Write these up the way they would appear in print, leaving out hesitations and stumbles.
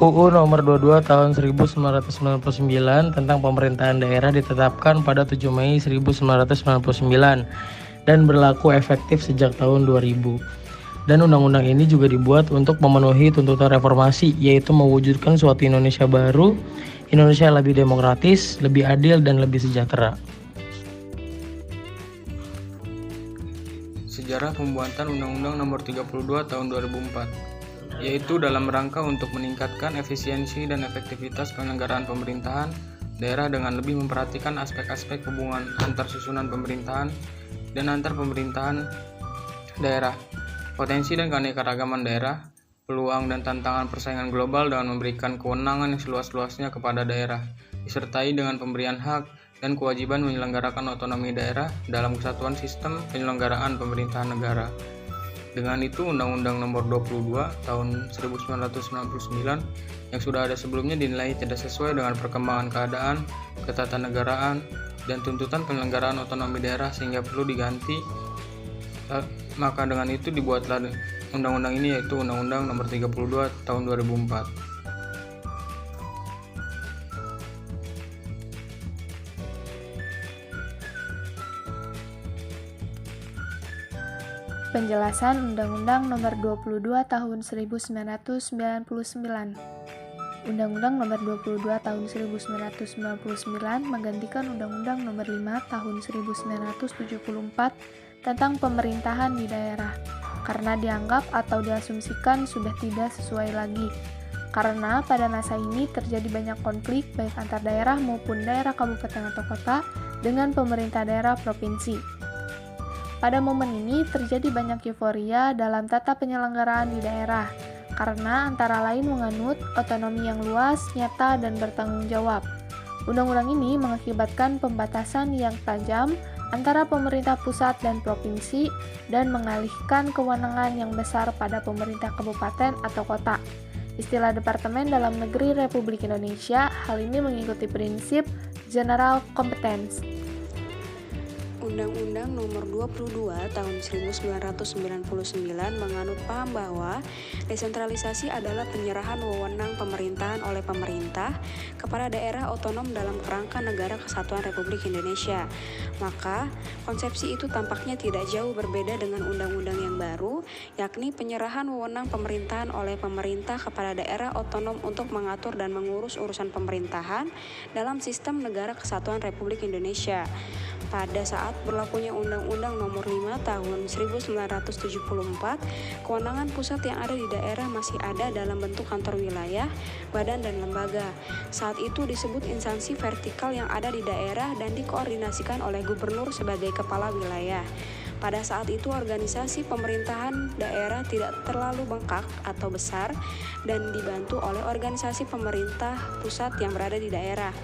UU Nomor 22 Tahun 1999 tentang Pemerintahan Daerah ditetapkan pada 7 Mei 1999 dan berlaku efektif sejak tahun 2000. Dan undang-undang ini juga dibuat untuk memenuhi tuntutan reformasi, yaitu mewujudkan suatu Indonesia baru, Indonesia yang lebih demokratis, lebih adil, dan lebih sejahtera. Sejarah pembuatan Undang-Undang Nomor 32 Tahun 2004, yaitu dalam rangka untuk meningkatkan efisiensi dan efektivitas penyelenggaraan pemerintahan daerah dengan lebih memperhatikan aspek-aspek hubungan antar susunan pemerintahan dan antar pemerintahan daerah, potensi dan keanekaragaman daerah, peluang dan tantangan persaingan global dengan memberikan kewenangan yang seluas-luasnya kepada daerah, disertai dengan pemberian hak dan kewajiban menyelenggarakan otonomi daerah dalam kesatuan sistem penyelenggaraan pemerintahan negara. Dengan itu, Undang-Undang Nomor 22 Tahun 1999 yang sudah ada sebelumnya dinilai tidak sesuai dengan perkembangan keadaan, ketatanegaraan, dan tuntutan penyelenggaraan otonomi daerah sehingga perlu diganti. Maka dengan itu dibuatlah undang-undang ini, yaitu Undang-Undang Nomor 32 Tahun 2004. Penjelasan Undang-Undang Nomor 22 Tahun 1999. Undang-Undang Nomor 22 Tahun 1999 menggantikan Undang-Undang Nomor 5 Tahun 1974 tentang pemerintahan di daerah, karena dianggap atau diasumsikan sudah tidak sesuai lagi. Karena pada masa ini terjadi banyak konflik baik antar daerah maupun daerah kabupaten atau kota dengan pemerintah daerah provinsi. Pada momen ini terjadi banyak euforia dalam tata penyelenggaraan di daerah, karena antara lain menganut otonomi yang luas, nyata, dan bertanggung jawab. Undang-undang ini mengakibatkan pembatasan yang tajam antara pemerintah pusat dan provinsi dan mengalihkan kewenangan yang besar pada pemerintah kabupaten atau kota. Istilah Departemen Dalam Negeri Republik Indonesia, hal ini mengikuti prinsip general competence. Undang-Undang Nomor 22 Tahun 1999 menganut paham bahwa desentralisasi adalah penyerahan wewenang pemerintahan oleh pemerintah kepada daerah otonom dalam kerangka Negara Kesatuan Republik Indonesia. Maka, konsepsi itu tampaknya tidak jauh berbeda dengan undang-undang yang baru, yakni penyerahan wewenang pemerintahan oleh pemerintah kepada daerah otonom untuk mengatur dan mengurus urusan pemerintahan dalam sistem Negara Kesatuan Republik Indonesia. Pada saat berlakunya Undang-Undang Nomor 5 Tahun 1974, kewenangan pusat yang ada di daerah masih ada dalam bentuk kantor wilayah, badan, dan lembaga. Saat itu disebut instansi vertikal yang ada di daerah dan dikoordinasikan oleh gubernur sebagai kepala wilayah. Pada saat itu organisasi pemerintahan daerah tidak terlalu bengkak atau besar dan dibantu oleh organisasi pemerintah pusat yang berada di daerah.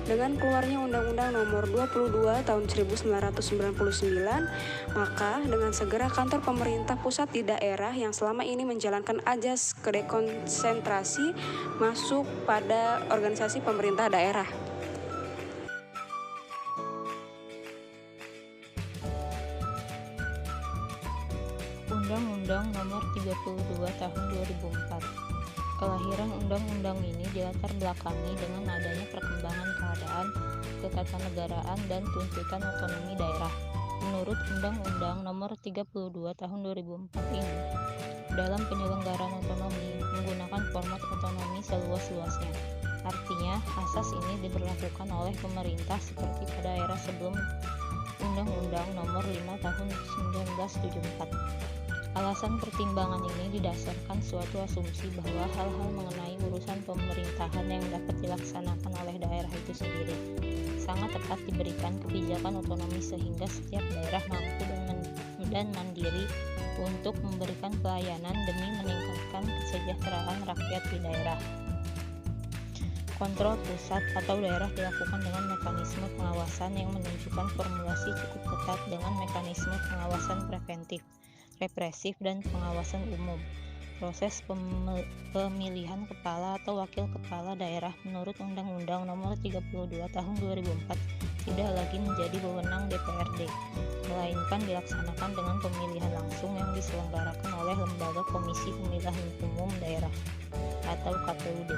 Dengan keluarnya Undang-Undang Nomor 22 Tahun 1999, maka dengan segera kantor pemerintah pusat di daerah yang selama ini menjalankan ajas dekonsentrasi masuk pada organisasi pemerintah daerah. Undang-Undang Nomor 32 Tahun 2004. Kelahiran undang-undang ini dilatar belakangi dengan adanya perkembangan keadaan ketatanegaraan dan tuntutan otonomi daerah. Menurut Undang-Undang Nomor 32 Tahun 2004 ini, dalam penyelenggaraan otonomi menggunakan format otonomi seluas-luasnya. Artinya, asas ini diberlakukan oleh pemerintah seperti pada era sebelum Undang-Undang Nomor 5 Tahun 1974. Alasan pertimbangan ini didasarkan suatu asumsi bahwa hal-hal mengenai urusan pemerintahan yang dapat dilaksanakan oleh daerah itu sendiri sangat tepat diberikan kebijakan otonomi sehingga setiap daerah mampu dan mandiri untuk memberikan pelayanan demi meningkatkan kesejahteraan rakyat di daerah. Kontrol pusat atau daerah dilakukan dengan mekanisme pengawasan yang menunjukkan formulasi cukup ketat dengan mekanisme pengawasan preventif, represif, dan pengawasan umum. Proses pemilihan kepala atau wakil kepala daerah menurut Undang-Undang Nomor 32 Tahun 2004 tidak lagi menjadi wewenang DPRD, melainkan dilaksanakan dengan pemilihan langsung yang diselenggarakan oleh Lembaga Komisi Pemilihan Umum Daerah atau KPUD.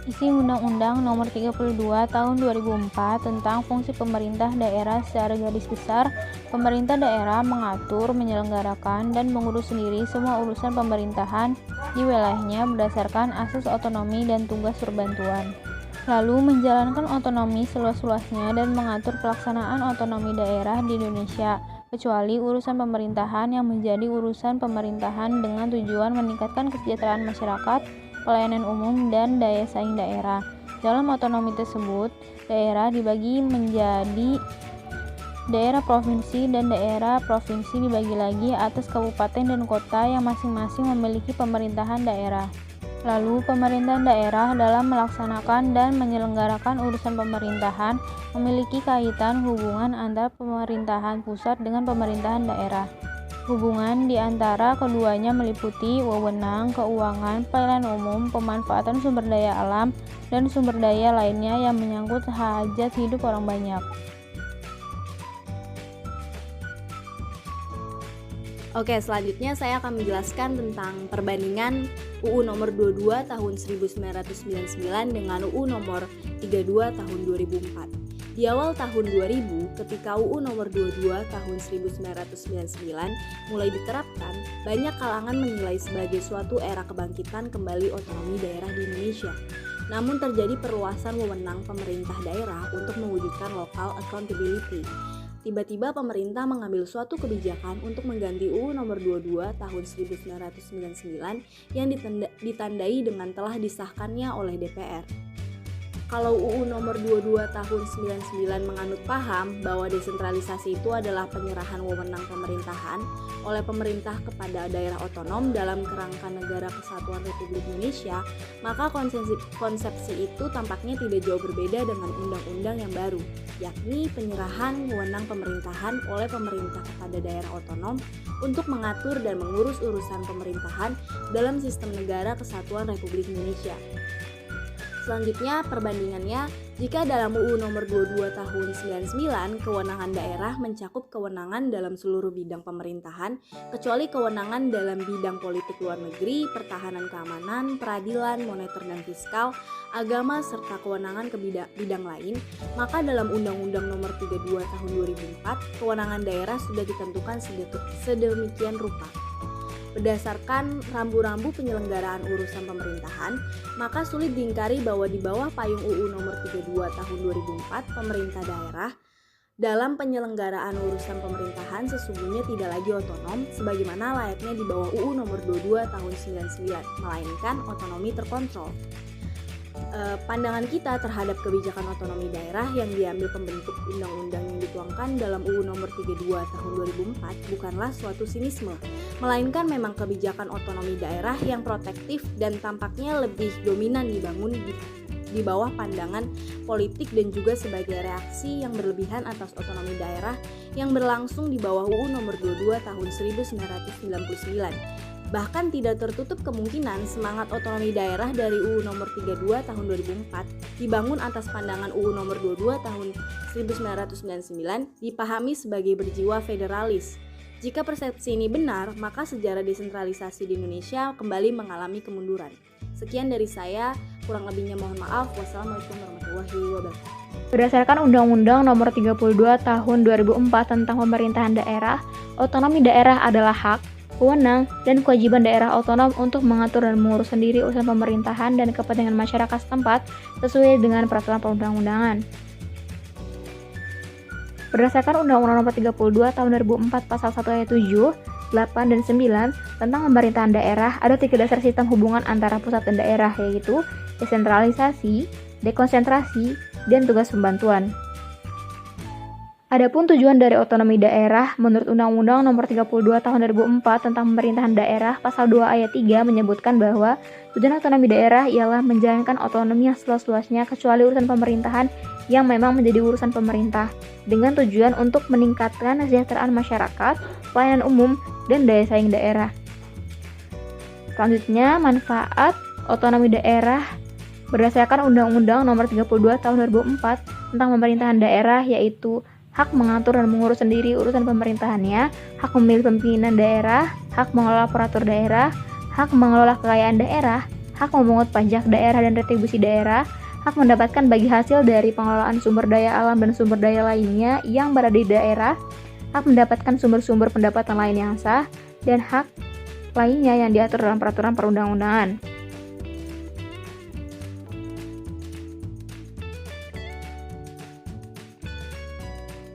Isi Undang-Undang Nomor 32 Tahun 2004 tentang fungsi pemerintah daerah secara garis besar, pemerintah daerah mengatur, menyelenggarakan, dan mengurus sendiri semua urusan pemerintahan di wilayahnya berdasarkan asas otonomi dan tugas perbantuan. Lalu menjalankan otonomi seluas-luasnya dan mengatur pelaksanaan otonomi daerah di Indonesia, kecuali urusan pemerintahan yang menjadi urusan pemerintahan dengan tujuan meningkatkan kesejahteraan masyarakat, pelayanan umum, dan daya saing daerah. Dalam otonomi tersebut, daerah dibagi menjadi daerah provinsi dan daerah provinsi dibagi lagi atas kabupaten dan kota yang masing-masing memiliki pemerintahan daerah. Lalu, pemerintahan daerah dalam melaksanakan dan menyelenggarakan urusan pemerintahan memiliki kaitan hubungan antara pemerintahan pusat dengan pemerintahan daerah. Hubungan di antara keduanya meliputi wewenang, keuangan, pelayanan umum, pemanfaatan sumber daya alam, dan sumber daya lainnya yang menyangkut hajat hidup orang banyak. Oke, selanjutnya saya akan menjelaskan tentang perbandingan UU nomor 22 tahun 1999 dengan UU nomor 32 tahun 2004. Di awal tahun 2000, ketika UU nomor 22 tahun 1999 mulai diterapkan, banyak kalangan menilai sebagai suatu era kebangkitan kembali otonomi daerah di Indonesia. Namun terjadi perluasan wewenang pemerintah daerah untuk mewujudkan local accountability. Tiba-tiba pemerintah mengambil suatu kebijakan untuk mengganti UU nomor 22 tahun 1999 yang ditandai dengan telah disahkannya oleh DPR. Kalau UU nomor 22 tahun 99 menganut paham bahwa desentralisasi itu adalah penyerahan wewenang pemerintahan oleh pemerintah kepada daerah otonom dalam kerangka Negara Kesatuan Republik Indonesia, maka konsepsi itu tampaknya tidak jauh berbeda dengan undang-undang yang baru, yakni penyerahan wewenang pemerintahan oleh pemerintah kepada daerah otonom untuk mengatur dan mengurus urusan pemerintahan dalam sistem Negara Kesatuan Republik Indonesia. Selanjutnya perbandingannya, jika dalam UU nomor 22 tahun 99 kewenangan daerah mencakup kewenangan dalam seluruh bidang pemerintahan kecuali kewenangan dalam bidang politik luar negeri, pertahanan keamanan, peradilan, moneter dan fiskal, agama serta kewenangan ke bidang lain, maka dalam Undang-Undang nomor 32 tahun 2004 kewenangan daerah sudah ditentukan sedemikian rupa. Berdasarkan rambu-rambu penyelenggaraan urusan pemerintahan, maka sulit diingkari bahwa di bawah payung UU nomor 32 tahun 2004, pemerintah daerah dalam penyelenggaraan urusan pemerintahan sesungguhnya tidak lagi otonom sebagaimana layaknya di bawah UU nomor 22 tahun 99, melainkan otonomi terkontrol. Pandangan kita terhadap kebijakan otonomi daerah yang diambil pembentuk undang-undang yang dituangkan dalam UU nomor 32 tahun 2004 bukanlah suatu sinisme, melainkan memang kebijakan otonomi daerah yang protektif dan tampaknya lebih dominan dibangun di bawah pandangan politik dan juga sebagai reaksi yang berlebihan atas otonomi daerah yang berlangsung di bawah UU nomor 22 tahun 1999. Bahkan tidak tertutup kemungkinan semangat otonomi daerah dari UU nomor 32 tahun 2004 dibangun atas pandangan UU nomor 22 tahun 1999 dipahami sebagai berjiwa federalis. Jika persepsi ini benar, maka sejarah desentralisasi di Indonesia kembali mengalami kemunduran. Sekian dari saya, kurang lebihnya mohon maaf. Wassalamualaikum warahmatullahi wabarakatuh. Berdasarkan Undang-Undang Nomor 32 Tahun 2004 tentang Pemerintahan Daerah, otonomi daerah adalah hak, wewenang, dan kewajiban daerah otonom untuk mengatur dan mengurus sendiri urusan pemerintahan dan kepentingan masyarakat setempat sesuai dengan peraturan perundang-undangan. Berdasarkan Undang-Undang Nomor 32 Tahun 2004 Pasal 1 Ayat 7, 8, dan 9 tentang pemerintahan daerah, ada 3 dasar sistem hubungan antara pusat dan daerah, yaitu desentralisasi, dekonsentrasi, dan tugas pembantuan. Adapun tujuan dari otonomi daerah, menurut Undang-Undang Nomor 32 Tahun 2004 tentang Pemerintahan Daerah, Pasal 2 Ayat 3 menyebutkan bahwa tujuan otonomi daerah ialah menjalankan otonomi yang seluas-luasnya kecuali urusan pemerintahan yang memang menjadi urusan pemerintah, dengan tujuan untuk meningkatkan kesejahteraan masyarakat, pelayanan umum, dan daya saing daerah. Selanjutnya, manfaat otonomi daerah berdasarkan Undang-Undang Nomor 32 Tahun 2004 tentang pemerintahan daerah, yaitu hak mengatur dan mengurus sendiri urusan pemerintahannya, hak memilih pimpinan daerah, hak mengelola aparatur daerah, hak mengelola kekayaan daerah, hak memungut pajak daerah dan retribusi daerah, hak mendapatkan bagi hasil dari pengelolaan sumber daya alam dan sumber daya lainnya yang berada di daerah, hak mendapatkan sumber-sumber pendapatan lain yang sah, dan hak lainnya yang diatur dalam peraturan perundang-undangan.